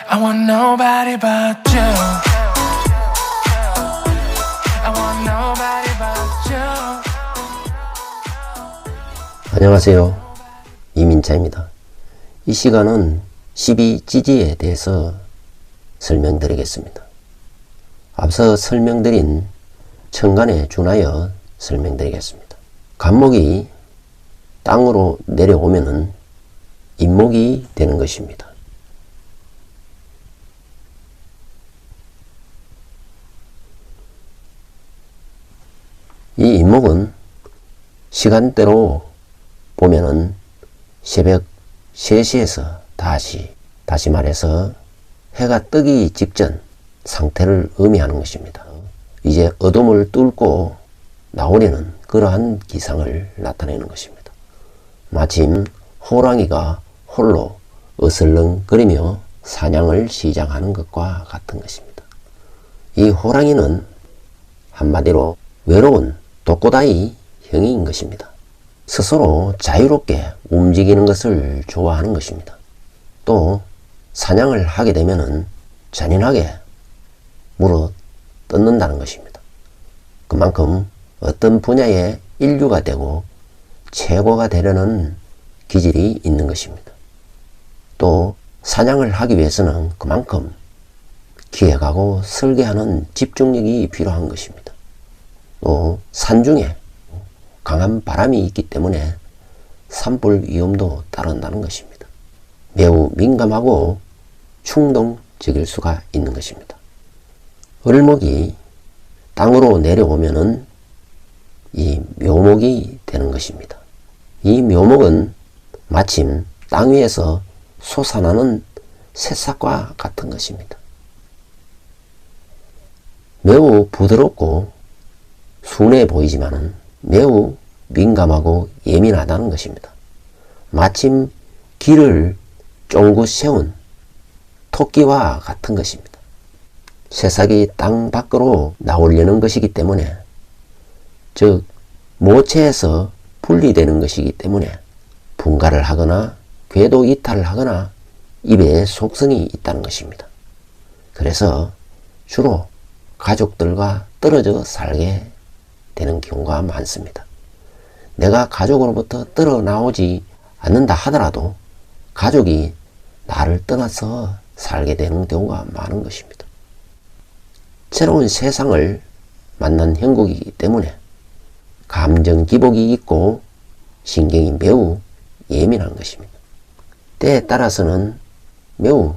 I want nobody but you. I want nobody but you. 안녕하세요. 이민자입니다. 이 시간은 12지지에 대해서 설명드리겠습니다. 앞서 설명드린 천간에 준하여 설명드리겠습니다. 간목이 땅으로 내려오면은 인목이 되는 것입니다. 이 인목은 시간대로 보면은 새벽 3시에서 다시 말해서 해가 뜨기 직전 상태를 의미하는 것입니다. 이제 어둠을 뚫고 나오려는 그러한 기상을 나타내는 것입니다. 마침 호랑이가 홀로 어슬렁거리며 사냥을 시작하는 것과 같은 것입니다. 이 호랑이는 한마디로 외로운 독고다이 형인 것입니다. 스스로 자유롭게 움직이는 것을 좋아하는 것입니다. 또 사냥을 하게 되면 잔인하게 물어 뜯는다는 것입니다. 그만큼 어떤 분야의 인류가 되고 최고가 되려는 기질이 있는 것입니다. 또 사냥을 하기 위해서는 그만큼 기획하고 설계하는 집중력이 필요한 것입니다. 또 산중에 강한 바람이 있기 때문에 산불 위험도 따른다는 것입니다. 매우 민감하고 충동적일 수가 있는 것입니다. 을목이 땅으로 내려오면은 이 묘목이 되는 것입니다. 이 묘목은 마침 땅 위에서 솟아나는 새싹과 같은 것입니다. 매우 부드럽고 순해 보이지만은 매우 민감하고 예민하다는 것입니다. 마침 길을 쫑긋 세운 토끼와 같은 것입니다. 새싹이 땅 밖으로 나오려는 것이기 때문에, 즉 모체에서 분리되는 것이기 때문에 분갈을 하거나 궤도 이탈을 하거나 입에 속성이 있다는 것입니다. 그래서 주로 가족들과 떨어져 살게 되는 경우가 많습니다. 내가 가족으로부터 떨어 나오지 않는다 하더라도 가족이 나를 떠나서 살게 되는 경우가 많은 것입니다. 새로운 세상을 만난 형국이기 때문에 감정 기복이 있고 신경이 매우 예민한 것입니다. 때에 따라서는 매우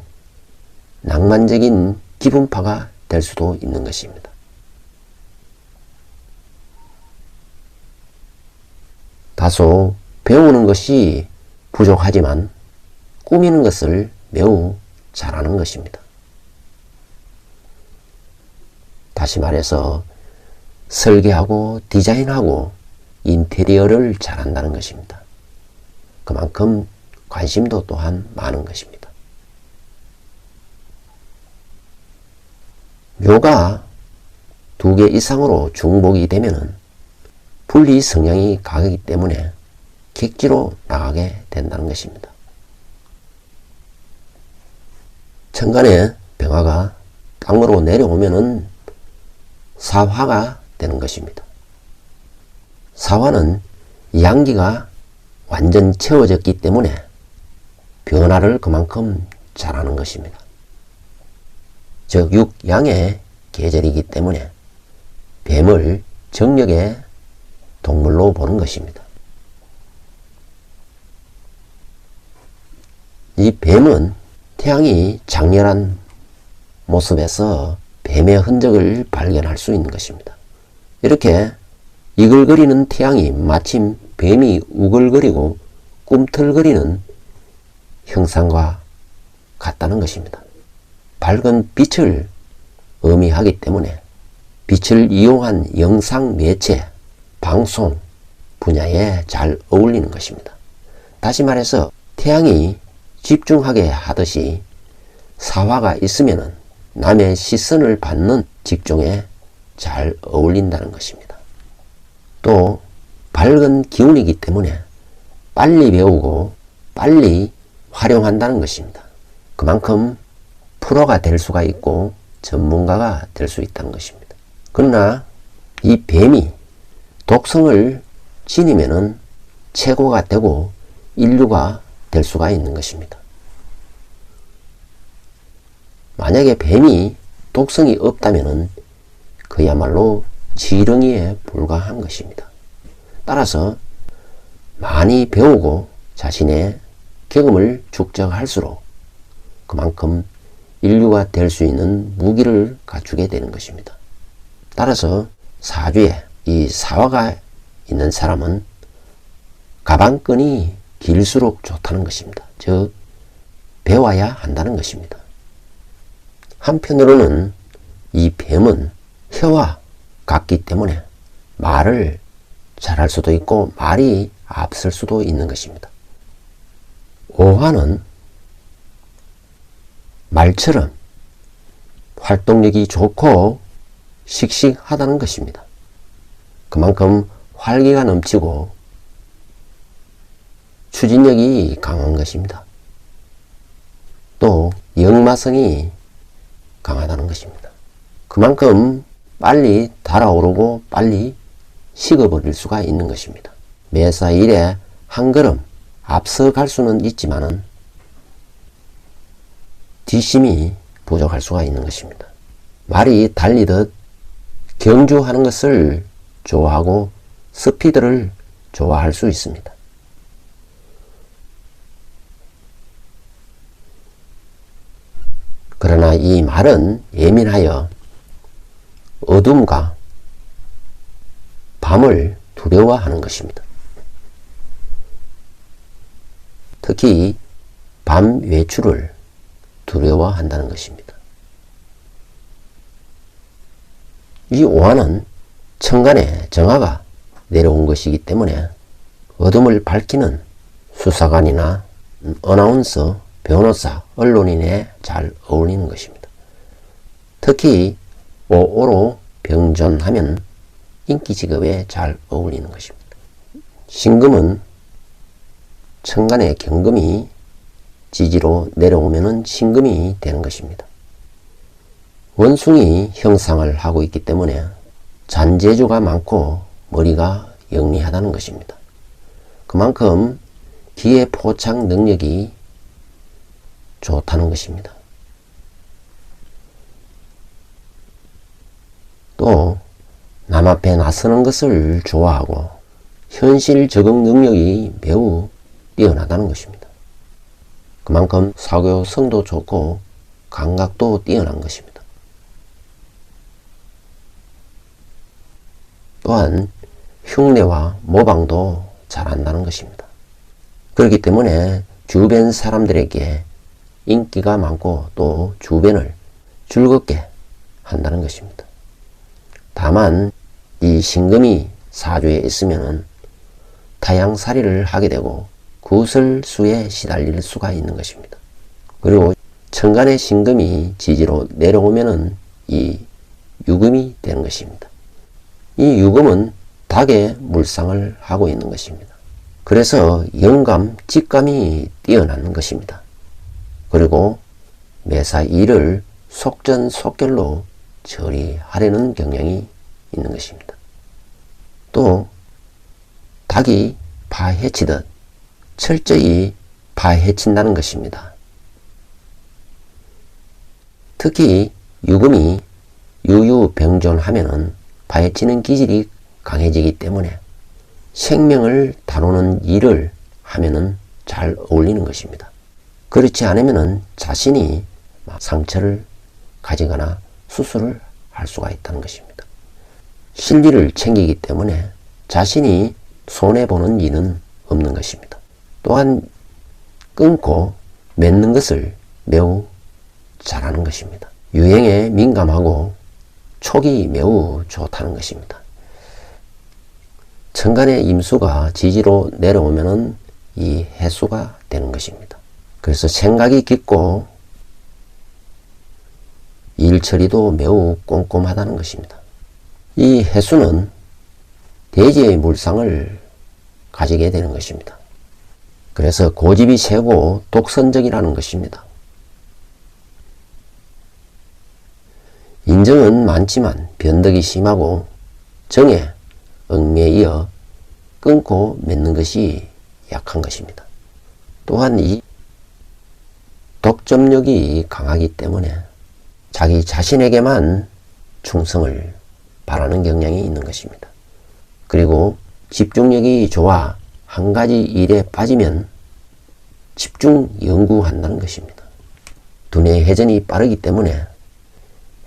낭만적인 기분파가 될 수도 있는 것입니다. 다소 배우는 것이 부족하지만 꾸미는 것을 매우 잘하는 것입니다. 다시 말해서 설계하고 디자인하고 인테리어를 잘한다는 것입니다. 그만큼 관심도 또한 많은 것입니다. 묘가 2개 이상으로 중복이 되면은 분리 성향이 강하기 때문에 객지로 나가게 된다는 것입니다. 천간에 병화가 땅으로 내려오면은 사화가 되는 것입니다. 사화는 양기가 완전 채워졌기 때문에 변화를 그만큼 잘하는 것입니다. 즉 육양의 계절이기 때문에 뱀을 정력의 동물로 보는 것입니다. 이 뱀은 태양이 장렬한 모습에서 뱀의 흔적을 발견할 수 있는 것입니다. 이렇게 이글거리는 태양이 마침 뱀이 우글거리고 꿈틀거리는 형상과 같다는 것입니다. 밝은 빛을 의미하기 때문에 빛을 이용한 영상 매체, 방송 분야에 잘 어울리는 것입니다. 다시 말해서 태양이 집중하게 하듯이 사화가 있으면 남의 시선을 받는 직종에 잘 어울린다는 것입니다. 또 밝은 기운이기 때문에 빨리 배우고 빨리 활용한다는 것입니다. 그만큼 프로가 될 수가 있고 전문가가 될 수 있다는 것입니다. 그러나 이 뱀이 독성을 지니면은 최고가 되고 인류가 될 수가 있는 것입니다. 만약에 뱀이 독성이 없다면은 그야말로 지렁이에 불과한 것입니다. 따라서 많이 배우고 자신의 경험을 축적할수록 그만큼 인류가 될 수 있는 무기를 갖추게 되는 것입니다. 따라서 사주에 이 사화가 있는 사람은 가방끈이 길수록 좋다는 것입니다. 즉 배워야 한다는 것입니다. 한편으로는 이 뱀은 혀와 같기 때문에 말을 잘할 수도 있고 말이 앞설 수도 있는 것입니다. 오화는 말처럼 활동력이 좋고 씩씩하다는 것입니다. 그만큼 활기가 넘치고 추진력이 강한 것입니다. 또 역마성이 강하다는 것입니다. 그만큼 빨리 달아오르고 빨리 식어버릴 수가 있는 것입니다. 매사 일에 한 걸음 앞서갈 수는 있지만은 뒷심이 부족할 수가 있는 것입니다. 말이 달리듯 경주하는 것을 좋아하고 스피드를 좋아할 수 있습니다. 그러나 이 말은 예민하여 어둠과 밤을 두려워하는 것입니다. 특히 밤 외출을 두려워한다는 것입니다. 이 오화는 천간에 정화가 내려온 것이기 때문에 어둠을 밝히는 수사관이나 어나운서, 변호사, 언론인에 잘 어울리는 것입니다. 특히 오오로 병존하면 인기 직업에 잘 어울리는 것입니다. 신금은 천간의 경금이 지지로 내려오면 신금이 되는 것입니다. 원숭이 형상을 하고 있기 때문에 잔재주가 많고 머리가 영리하다는 것입니다. 그만큼 기회 포착 능력이 좋다는 것입니다. 또 남 앞에 나서는 것을 좋아하고 현실 적응 능력이 매우 뛰어나다는 것입니다. 그만큼 사교성도 좋고 감각도 뛰어난 것입니다. 또한 흉내와 모방도 잘한다는 것입니다. 그렇기 때문에 주변 사람들에게 인기가 많고 또 주변을 즐겁게 한다는 것입니다. 다만 이 신금이 사주에 있으면 타양살이를 하게 되고 구설수에 시달릴 수가 있는 것입니다. 그리고 천간의 신금이 지지로 내려오면은 이 유금이 되는 것입니다. 이 유금은 닭의 물상을 하고 있는 것입니다. 그래서 영감, 직감이 뛰어난 것입니다. 그리고 매사 일을 속전속결로 처리하려는 경향이 있는 것입니다. 또 닭이 파헤치듯 철저히 파헤친다는 것입니다. 특히 유금이 유유병존하면은 파헤치는 기질이 강해지기 때문에 생명을 다루는 일을 하면은 잘 어울리는 것입니다. 그렇지 않으면은 자신이 상처를 가지거나 수술을 할 수가 있다는 것입니다. 실리를 챙기기 때문에 자신이 손해보는 일은 없는 것입니다. 또한 끊고 맺는 것을 매우 잘하는 것입니다. 유행에 민감하고 촉이 매우 좋다는 것입니다. 천간의 임수가 지지로 내려오면은 이 해수가 되는 것입니다. 그래서 생각이 깊고 일 처리도 매우 꼼꼼하다는 것입니다. 이 해수는 대지의 물상을 가지게 되는 것입니다. 그래서 고집이 세고 독선적이라는 것입니다. 인정은 많지만 변덕이 심하고 정에 얽매이어 끊고 맺는 것이 약한 것입니다. 또한 이 독점력이 강하기 때문에 자기 자신에게만 충성을 바라는 경향이 있는 것입니다. 그리고 집중력이 좋아 한 가지 일에 빠지면 집중 연구한다는 것입니다. 두뇌 회전이 빠르기 때문에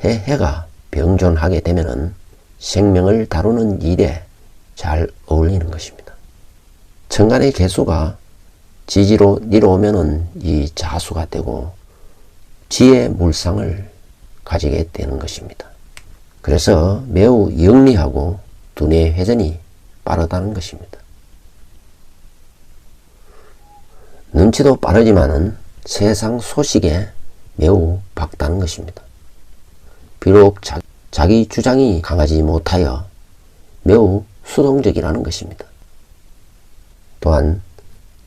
해가 병존하게 되면은 생명을 다루는 일에 잘 어울리는 것입니다. 천간의 개수가 지지로 내려오면은 이 자수가 되고 지의 물상을 가지게 되는 것입니다. 그래서 매우 영리하고 두뇌 회전이 빠르다는 것입니다. 눈치도 빠르지만은 세상 소식에 매우 밝다는 것입니다. 비록 자기 주장이 강하지 못하여 매우 수동적이라는 것입니다. 또한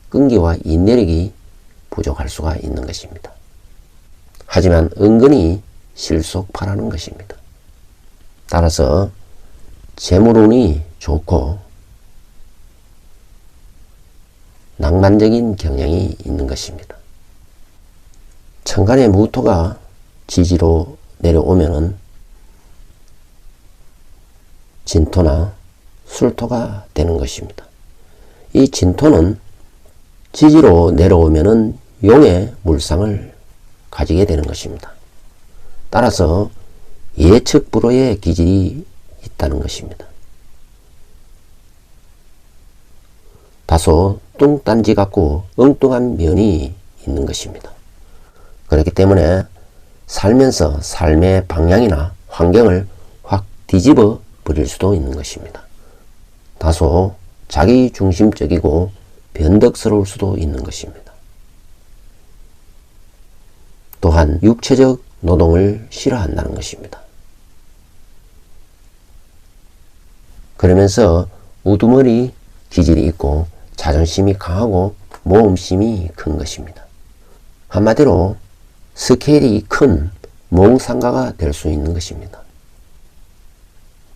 끈기와 인내력이 부족할 수가 있는 것입니다. 하지만 은근히 실속파라는 것입니다. 따라서 재물운이 좋고 낭만적인 경향이 있는 것입니다. 천간의 무토가 지지로 내려오면은 진토나 술토가 되는 것입니다. 이 진토는 지지로 내려오면은 용의 물상을 가지게 되는 것입니다. 따라서 예측 불허의 기질이 있다는 것입니다. 다소 뚱딴지 같고 엉뚱한 면이 있는 것입니다. 그렇기 때문에 살면서 삶의 방향이나 환경을 확 뒤집어 버릴 수도 있는 것입니다. 다소 자기중심적이고 변덕스러울 수도 있는 것입니다. 또한 육체적 노동을 싫어한다는 것입니다. 그러면서 우두머리 기질이 있고 자존심이 강하고 모험심이 큰 것입니다. 한마디로 스케일이 큰 몽상가가 될 수 있는 것입니다.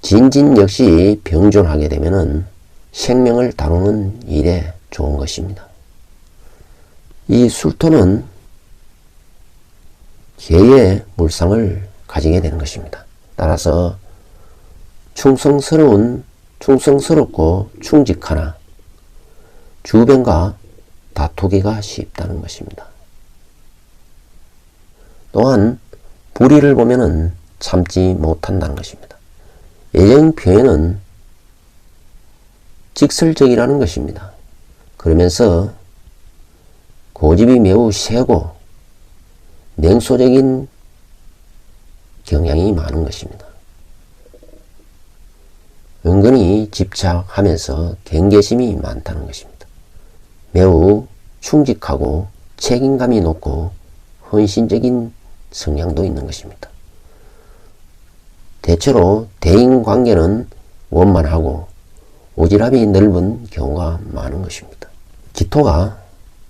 진진 역시 병존하게 되면은 생명을 다루는 일에 좋은 것입니다. 이 술토는 개의 물상을 가지게 되는 것입니다. 따라서 충성스럽고 충직하나 주변과 다투기가 쉽다는 것입니다. 또한 불의를 보면은 참지 못한다는 것입니다. 애정 표현은 직설적이라는 것입니다. 그러면서 고집이 매우 세고 냉소적인 경향이 많은 것입니다. 은근히 집착하면서 경계심이 많다는 것입니다. 매우 충직하고 책임감이 높고 헌신적인 성향도 있는 것입니다. 대체로 대인관계는 원만하고 오지랖이 넓은 경우가 많은 것입니다. 기토가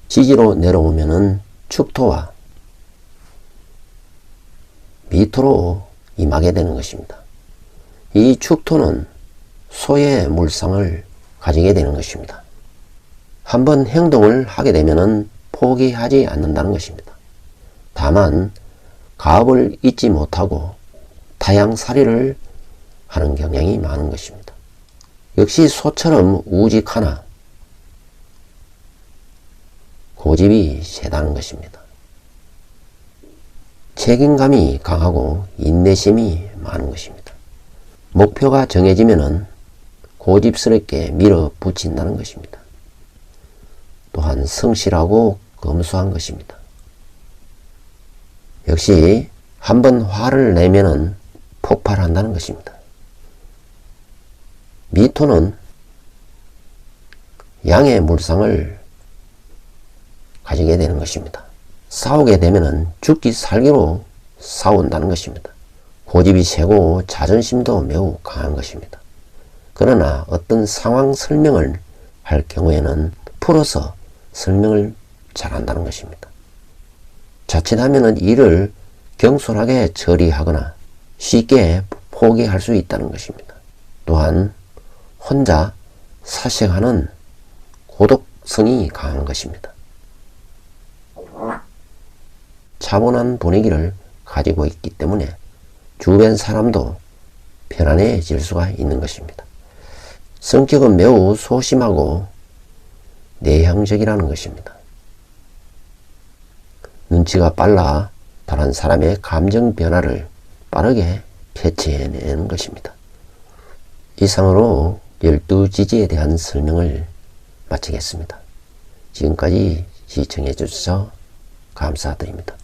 지지로 내려오면은 축토와 미토로 임하게 되는 것입니다. 이 축토는 소의 물상을 가지게 되는 것입니다. 한번 행동을 하게 되면은 포기하지 않는다는 것입니다. 다만 가업을 잊지 못하고 타양살이를 하는 경향이 많은 것입니다. 역시 소처럼 우직하나 고집이 세다는 것입니다. 책임감이 강하고 인내심이 많은 것입니다. 목표가 정해지면은 고집스럽게 밀어붙인다는 것입니다. 또한 성실하고 검소한 것입니다. 역시 한번 화를 내면은 폭발한다는 것입니다. 미토는 양의 물상을 가지게 되는 것입니다. 싸우게 되면은 죽기 살기로 싸운다는 것입니다. 고집이 세고 자존심도 매우 강한 것입니다. 그러나 어떤 상황 설명을 할 경우에는 풀어서 설명을 잘한다는 것입니다. 자칫하면은 일을 경솔하게 처리하거나 쉽게 포기할 수 있다는 것입니다. 또한 혼자 사색하는 고독성이 강한 것입니다. 차분한 분위기를 가지고 있기 때문에 주변 사람도 편안해질 수가 있는 것입니다. 성격은 매우 소심하고 내향적이라는 것입니다. 눈치가 빨라 다른 사람의 감정 변화를 빠르게 캐치해내는 것입니다. 이상으로 12지지에 대한 설명을 마치겠습니다. 지금까지 시청해 주셔서 감사드립니다.